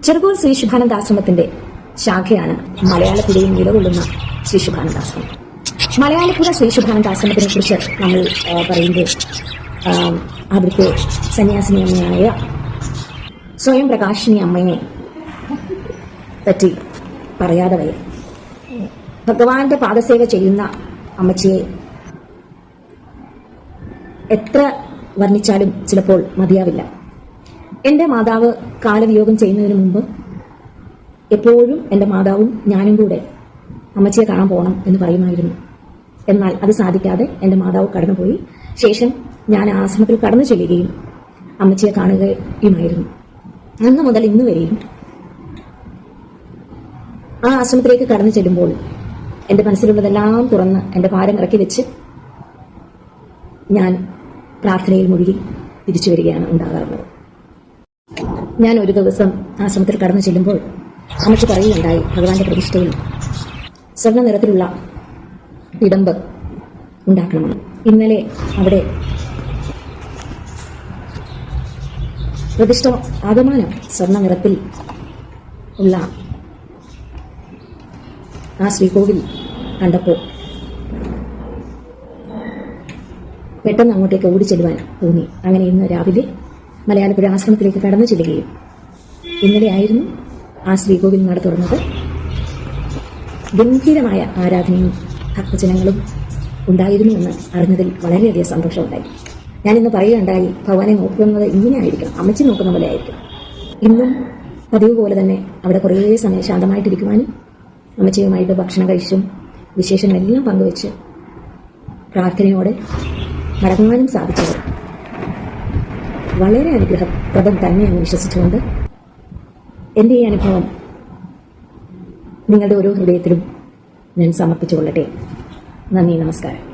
ചെറുകോൽ ശ്രീ ശുഭാനന്ദാശ്രമത്തിന്റെ ശാഖയാണ് മലയാളത്തിലെയും നിലകൊള്ളുന്ന ശ്രീ ശുഭാനന്ദാശ്രമം. മലയാളപ്പുഴ ശ്രീ ശുഭാനന്ദാശ്രമത്തിനെ കുറിച്ച് നമ്മൾ പറയുമ്പോൾ അവിടുത്തെ സന്യാസിനി അമ്മയായ സ്വയം പ്രകാശിനി അമ്മയെ പറ്റി പറയാതെ വയ്യ. ഭഗവാന്റെ പാദസേവ ചെയ്യുന്ന അമ്മച്ചിയെ എത്ര വർണ്ണിച്ചാലും ചിലപ്പോൾ മതിയാവില്ല. എന്റെ മാതാവ് കാലവിയോഗം ചെയ്യുന്നതിന് മുമ്പ് എപ്പോഴും എന്റെ മാതാവും ഞാനും കൂടെ അമ്മച്ചിയെ കാണാൻ പോകണം എന്ന് പറയുമായിരുന്നു. എന്നാൽ അത് സാധിക്കാതെ എന്റെ മാതാവ് കടന്നുപോയി. ശേഷം ഞാൻ ആശ്രമത്തിൽ കടന്നു ചെല്ലുകയും അമ്മച്ചിയെ കാണുകയുമായിരുന്നു. അന്ന് മുതൽ ഇന്ന് വരെയും ആ ആശ്രമത്തിലേക്ക് കടന്നു ചെല്ലുമ്പോൾ എന്റെ മനസ്സിലുള്ളതെല്ലാം തുറന്ന് എന്റെ ഭാരം ഇറക്കി വെച്ച് ഞാൻ പ്രാർത്ഥനയിൽ മുഴുകി തിരിച്ചു വരികയാണ് ഉണ്ടാകാറുള്ളത്. ഞാൻ ഒരു ദിവസം ആശ്രമത്തിൽ കടന്നു ചെല്ലുമ്പോൾ അമ്മച്ചി പറയുകയുണ്ടായി, ഭഗവാന്റെ പ്രതിഷ്ഠയിൽ സ്വർണ്ണ നിറത്തിലുള്ള ഇടമ്പ് ഉണ്ടാക്കണമെന്ന്. ഇന്നലെ അവിടെ പ്രതിഷ്ഠ ആകമാനം സ്വർണ്ണ നിറത്തിൽ ഉള്ള ആ ശ്രീകോവിൽ കണ്ടപ്പോൾ പെട്ടെന്ന് അങ്ങോട്ടേക്ക് ഓടിച്ചെല്ലുവാൻ തോന്നി. അങ്ങനെ ഇന്ന് രാവിലെ മലയാളപ്പുഴ ആശ്രമത്തിലേക്ക് കടന്നു ചെല്ലുകയും ഇന്നലെ ആയിരുന്നു ആ ശ്രീകോവിൽ നട തുറന്നത്. ഗംഭീരമായ ആരാധനയും ഭക്തജനങ്ങളും ഉണ്ടായിരുന്നുവെന്ന് അറിഞ്ഞതിൽ വളരെയധികം സന്തോഷമുണ്ടായി. ഞാനിന്ന് പറയുകയുണ്ടായി, ഭഗവാനെ നോക്കുന്നത് ഇങ്ങനെ ആയിരിക്കണം, അമ്മച്ചി നോക്കുന്ന പോലെ ആയിരിക്കണം. ഇന്നും പതിവ് പോലെ തന്നെ അവിടെ കുറേ സമയം ശാന്തമായിട്ടിരിക്കുവാനും അമ്മച്ചിയുമായിട്ട് ഭക്ഷണം കഴിച്ചും വിശേഷങ്ങളെല്ലാം പങ്കുവെച്ച് പ്രാർത്ഥനയോടെ മടങ്ങുവാനും സാധിച്ചത് വളരെ അനുഗ്രഹപ്രദം തന്നെയെന്ന് വിശ്വസിച്ചുകൊണ്ട് എൻ്റെ ഈ അനുഭവം നിങ്ങളുടെ ഓരോ ഹൃദയത്തിലും ഞാൻ സമർപ്പിച്ചുകൊള്ളട്ടെ. നന്ദി, നമസ്കാരം.